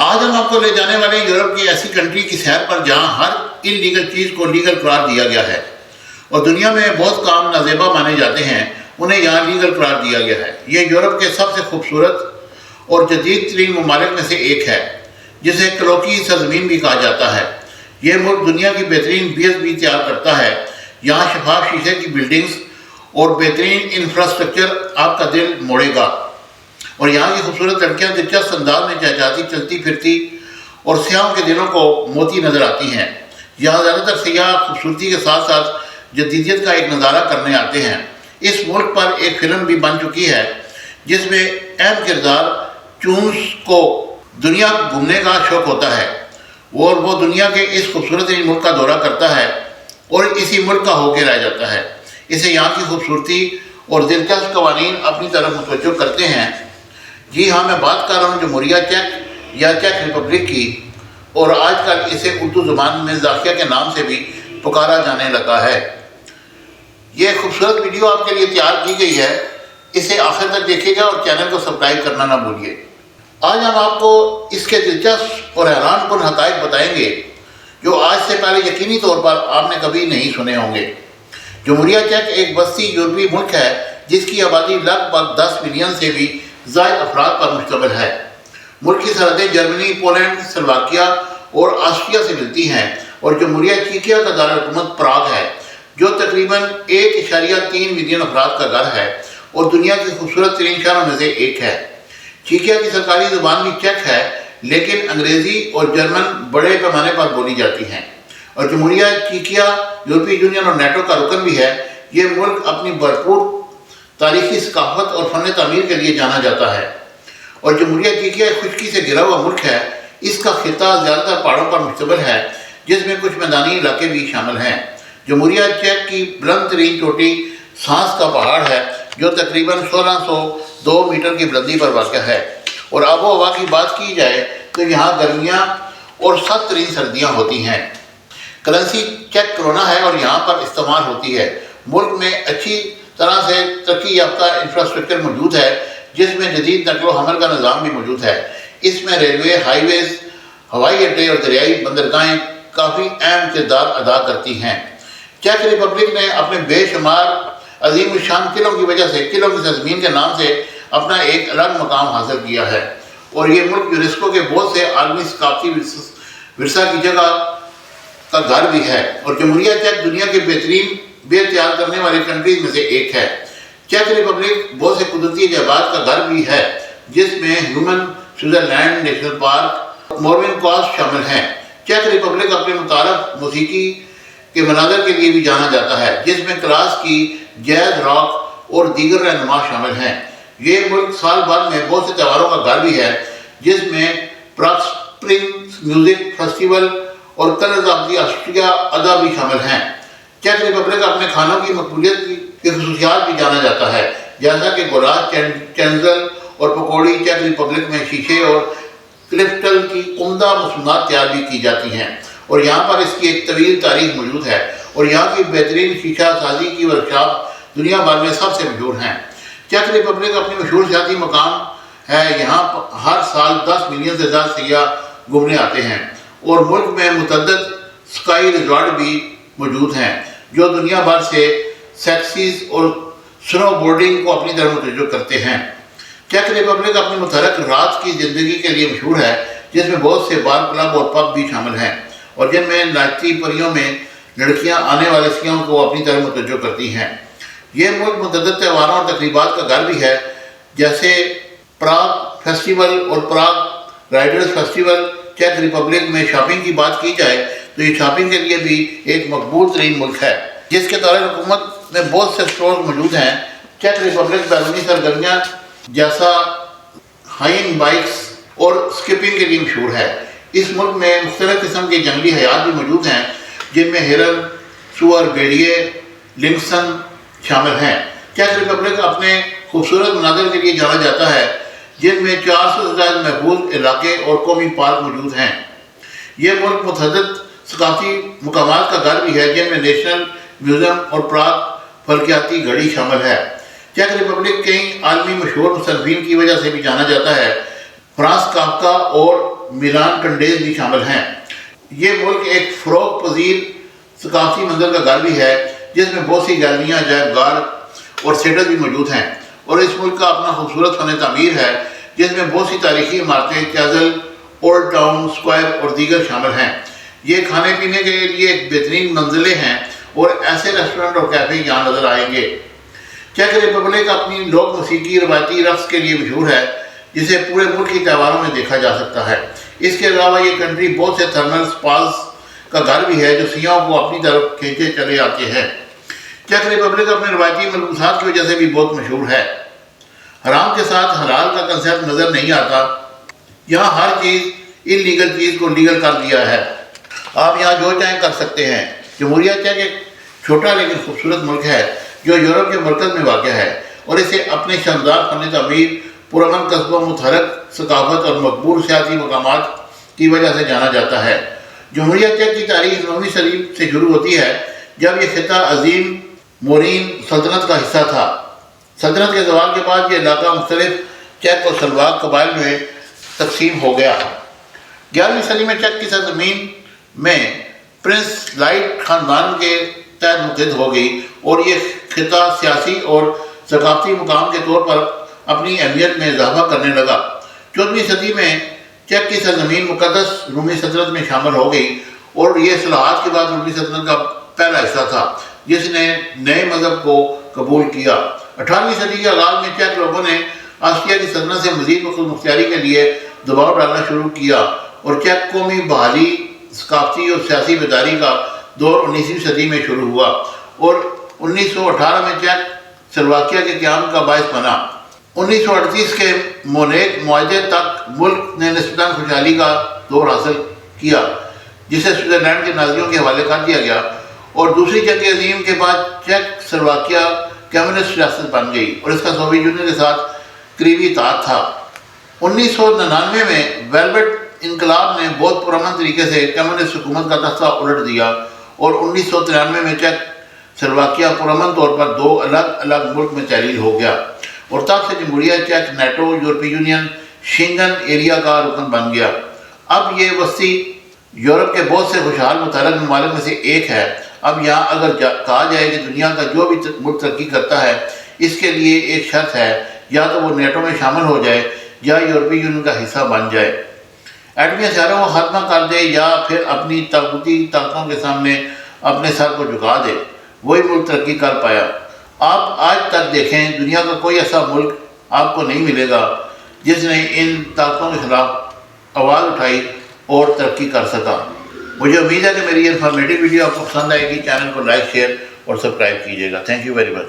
آج ہم آپ کو لے جانے والے یورپ کی ایسی کنٹری کی سیر پر جہاں ہر انلیگل چیز کو لیگل قرار دیا گیا ہے اور دنیا میں بہت کام نازیبا مانے جاتے ہیں انہیں یہاں لیگل قرار دیا گیا ہے۔ یہ یورپ کے سب سے خوبصورت اور جدید ترین ممالک میں سے ایک ہے جسے کلوکی سرزمین بھی کہا جاتا ہے۔ یہ ملک دنیا کی بہترین بیئر بھی تیار کرتا ہے۔ یہاں شفاف شیشے کی بلڈنگز اور بہترین انفراسٹرکچر آپ کا دل موڑے گا، اور یہاں کی خوبصورت لڑکیاں دلچسپ انداز میں چہچہاتی چلتی پھرتی اور سیاحوں کے دلوں کو موتی نظر آتی ہیں۔ یہاں زیادہ تر سیاح خوبصورتی کے ساتھ ساتھ جدیدیت کا ایک نظارہ کرنے آتے ہیں۔ اس ملک پر ایک فلم بھی بن چکی ہے جس میں اہم کردار چونس کو دنیا گھومنے کا شوق ہوتا ہے اور وہ دنیا کے اس خوبصورت ملک کا دورہ کرتا ہے اور اسی ملک کا ہو کے رہ جاتا ہے۔ اسے یہاں کی خوبصورتی اور دلچسپ قوانین اپنی طرف متوجہ کرتے ہیں۔ جی ہاں، میں بات کر رہا ہوں جمہوریہ چیک یا چیک ریپبلک کی، اور آج کل اسے اردو زبان میں زاخیہ کے نام سے بھی پکارا جانے لگا ہے۔ یہ خوبصورت ویڈیو آپ کے لیے تیار کی گئی ہے، اسے آخر تک دیکھیے گا اور چینل کو سبسکرائب کرنا نہ بھولیے۔ آج ہم آپ کو اس کے دلچسپ اور حیران کن حقائق بتائیں گے جو آج سے پہلے یقینی طور پر آپ نے کبھی نہیں سنے ہوں گے۔ جمہوریہ چیک ایک وسطی یورپی ملک ہے جس کی آبادی لگ بھگ 10 ملین سے بھی زائد افراد پر مشتمل ہے۔ ملک کی سرحدیں جرمنی، پولینڈ، سلوواکیہ اور آسٹریا سے ملتی ہیں، اور جمہوریہ چیکیا کا دارالحکومت پراگ ہے جو تقریباً 1.3 ملین افراد کا گھر ہے اور دنیا کی خوبصورت ترین شہروں میں سے ایک ہے۔ چیکیا کی سرکاری زبان بھی چیک ہے، لیکن انگریزی اور جرمن بڑے پیمانے پر بولی جاتی ہیں، اور جمہوریہ چیکیا یورپی یونین اور نیٹو کا رکن بھی ہے۔ یہ ملک اپنی بھرپور تاریخی ثقافت اور فن تعمیر کے لیے جانا جاتا ہے، اور جمہوریہ چیکیا ایک خشکی سے گھرا ہوا ملک ہے۔ اس کا خطہ زیادہ تر پہاڑوں پر مشتمل ہے جس میں کچھ میدانی علاقے بھی شامل ہیں۔ جمہوریہ چیک کی بلند ترین چوٹی سانس کا پہاڑ ہے جو تقریباً 1602 میٹر کی بلندی پر واقع ہے، اور آب و ہوا کی بات کی جائے تو یہاں گرمیاں اور سخت ترین سردیاں ہوتی ہیں۔ کرنسی چیک کرونا ہے اور یہاں پر استعمال ہوتی ہے۔ ملک میں اچھی طرح سے ترقی یافتہ انفراسٹرکچر موجود ہے جس میں جدید نقل و حمل کا نظام بھی موجود ہے۔ اس میں ریلوے، ہائی ویز، ہوائی اڈے اور دریائی بندرگاہیں کافی اہم کردار ادا کرتی ہیں۔ چیک ریپبلک نے اپنے بے شمار عظیم الشان قلعوں کی وجہ سے قلعوں کی سرزمین کے نام سے اپنا ایک الگ مقام حاصل کیا ہے، اور یہ ملک یونیسکو کے بہت سے عالمی ثقافتی ورثہ کی جگہ کا گھر بھی ہے، اور جمہوریہ چیک دنیا کے بہترین بیئر تیار کرنے والی کنٹریز میں سے ایک ہے۔ چیک ریپبلک بہت سے قدرتی عجائبات کا گھر بھی ہے جس میں ہیومن سوئٹزرلینڈ نیشنل پارک، مورون کاسٹ شامل ہیں۔ چیک ریپبلک اپنے متعارف موسیقی کے مناظر کے لیے بھی جانا جاتا ہے جس میں کلاس کی، جیز، راک اور دیگر رہنما شامل ہیں۔ یہ ملک سال بھر میں بہت سے تہواروں کا گھر بھی ہے جس میں پراگ اسپرنگ میوزک فیسٹیول اور کلرز آف دی آسٹریا ادا بھی شامل ہیں۔ چیک ریپبلک اپنے کھانوں کی مقبولیت کی خصوصیات بھی جانا جاتا ہے، جیسا کہ گولاش، چینزل اور پکوڑی۔ چیک ریپبلک میں شیشے اور کرسٹل کی عمدہ مصنوعات تیار بھی کی جاتی ہیں، اور یہاں پر اس کی ایک طویل تاریخ موجود ہے، اور یہاں کی بہترین شیشہ سازی کی ورکشاپ دنیا بھر میں سب سے مشہور ہیں۔ چیک ریپبلک اپنی مشہور سیاحتی مقام ہے، یہاں ہر سال 10 ملین سے زیادہ سیاح گھومنے آتے ہیں، اور ملک میں متعدد اسکائی ریزارٹ بھی موجود ہیں جو دنیا بھر سے سیکسیز اور سنو بورڈنگ کو اپنی طرف متوجہ کرتے ہیں۔ چیک ریپبلک اپنی متحرک رات کی زندگی کے لیے مشہور ہے جس میں بہت سے بار کلب اور پب بھی شامل ہیں، اور جن میں ناچتی پریوں میں لڑکیاں آنے والے سیاحوں کو اپنی طرف متوجہ کرتی ہیں۔ یہ ملک متعدد تہواروں اور تقریبات کا گھر بھی ہے جیسے پراگ فیسٹیول اور پراگ رائڈرز فیسٹیول۔ چیک ریپبلک میں شاپنگ کی بات کی جائے تو یہ شاپنگ کے لیے بھی ایک مقبول ترین ملک ہے جس کے دارالحکومت میں بہت سے اسٹور موجود ہیں۔ چیک ریپبلک بیرونی سرگرمیاں جیسا ہائنگ بائکس اور اسکیپنگ کے لیے مشہور ہے۔ اس ملک میں مختلف قسم کے جنگلی حیات بھی موجود ہیں جن میں ہرن، سور، بھیڑیے، لنکسن شامل ہیں۔ چیک ریپبلک اپنے خوبصورت مناظر کے لیے جانا جاتا ہے جن میں 400 سے زیادہ محفوظ علاقے اور قومی پارک موجود ہیں۔ یہ ملک متعدد ثقافتی مقامات کا گھر بھی ہے جن میں نیشنل میوزیم اور پراگ فلکیاتی گھڑی شامل ہے۔ چیک ریپبلک کئی عالمی مشہور مصنفین کی وجہ سے بھی جانا جاتا ہے۔ فرانس کافکا اور میلان کنڈیز بھی شامل ہیں۔ یہ ملک ایک فروغ پذیر ثقافتی منظر کا گھر بھی ہے جس میں بہت سی گیلریاں، عجائب گھر اور تھیٹر بھی موجود ہیں، اور اس ملک کا اپنا خوبصورت فن تعمیر ہے جس میں بہت سی تاریخی عمارتیں، کیزل، اولڈ ٹاؤن اسکوائر اور دیگر شامل ہیں۔ یہ کھانے پینے کے لیے ایک بہترین منزلیں ہیں اور ایسے ریسٹورنٹ اور کیفے یہاں نظر آئیں گے۔ چیک ریپبلک اپنی لوک موسیقی، روایتی رقص کے لیے مشہور ہے جسے پورے ملک کی تہواروں میں دیکھا جا سکتا ہے۔ اس کے علاوہ یہ کنٹری بہت سے تھرمل سپاز کا گھر بھی ہے جو سیاحوں کو اپنی طرف کھینچے چلے آتے ہیں۔ چیک ریپبلک اپنے روایتی ملبوسات کی وجہ سے بھی بہت مشہور ہے۔ حرام کے ساتھ حلال کا کنسیپٹ نظر نہیں آتا، یہاں ہر چیز انلیگل چیز کو لیگل کر دیا ہے، آپ یہاں جو چاہیں کر سکتے ہیں۔ جمہوریہ چیک ایک چھوٹا لیکن خوبصورت ملک ہے جو یورپ کے مرکز میں واقع ہے اور اسے اپنے شاندار فن تعمیر، پرامن قصبوں، متحرک ثقافت اور مقبول سیاسی مقامات کی وجہ سے جانا جاتا ہے۔ جمہوریہ چیک کی تاریخ 9ویں صدی سے شروع ہوتی ہے جب یہ خطہ عظیم مورین سلطنت کا حصہ تھا۔ سلطنت کے زوال کے بعد یہ علاقہ مختلف چیک اور سلواک قبائل میں تقسیم ہو گیا۔ 11ویں صدی میں چیک کی سرزمین میں پرنس لائٹ خاندان کے تحت منعقد ہو گئی اور یہ خطہ سیاسی اور ثقافتی مقام کے طور پر اپنی اہمیت میں اضافہ کرنے لگا۔ 14ویں صدی میں چیک کی سرزمین مقدس رومی سلطنت میں شامل ہو گئی اور یہ اصلاحات کے بعد رومی سلطنت کا پہلا حصہ تھا جس نے نئے مذہب کو قبول کیا۔ 18ویں صدی کے آغاز میں چیک لوگوں نے آسٹریا کی سلطنت سے مزید خود مختاری کے لیے دباؤ ڈالنا شروع کیا اور چیک قومی بحالی، ثقافتی اور سیاسی بیداری کا دور 19ویں صدی میں شروع ہوا اور 1918 میں چیک سلواکیہ کے قیام کا باعث بنا۔ 1938 کے مونیک معاہدے تک ملک نے نسبتاً خوشحالی کا دور حاصل کیا جسے سوئٹزرلینڈ کے نازیوں کے حوالے کر دیا گیا، اور دوسری جنگ عظیم کے بعد چیک سلواکیہ کمیونسٹ ریاست بن گئی اور اس کا سوویت یونین کے ساتھ قریبی تعلق تھا۔ 1999 میں ویلویٹ انقلاب نے بہت پرامن طریقے سے کمیونسٹ حکومت کا تختہ الٹ دیا اور 1993 میں چیک سلواکیہ پرامن طور پر دو الگ الگ ملک میں تحلیل ہو گیا اور تب سے جمہوریہ چیک نیٹو، یورپی یونین، شینگن ایریا کا رکن بن گیا۔ اب یہ وسطی یورپ کے بہت سے خوشحال متحرک ممالک میں سے ایک ہے۔ اب یہاں اگر کہا جائے کہ دنیا کا جو بھی ملک ترقی کرتا ہے اس کے لیے ایک شرط ہے، یا تو وہ نیٹو میں شامل ہو جائے یا یورپی یونین کا حصہ بن جائے، ایٹمی ہتھیاروں کو ختم کر دے یا پھر اپنی طاقتی طاقتوں کے سامنے اپنے سر کو جھکا دے، وہی ملک ترقی کر پایا۔ آپ آج تک دیکھیں دنیا کا کوئی ایسا ملک آپ کو نہیں ملے گا جس نے ان طاقتوں کے خلاف آواز اٹھائی اور ترقی کر سکا۔ مجھے امید ہے کہ میری یہ انفارمیٹیو ویڈیو آپ کو پسند آئے گی۔ چینل کو لائک، شیئر اور سبسکرائب کیجیے گا۔ Thank you very much.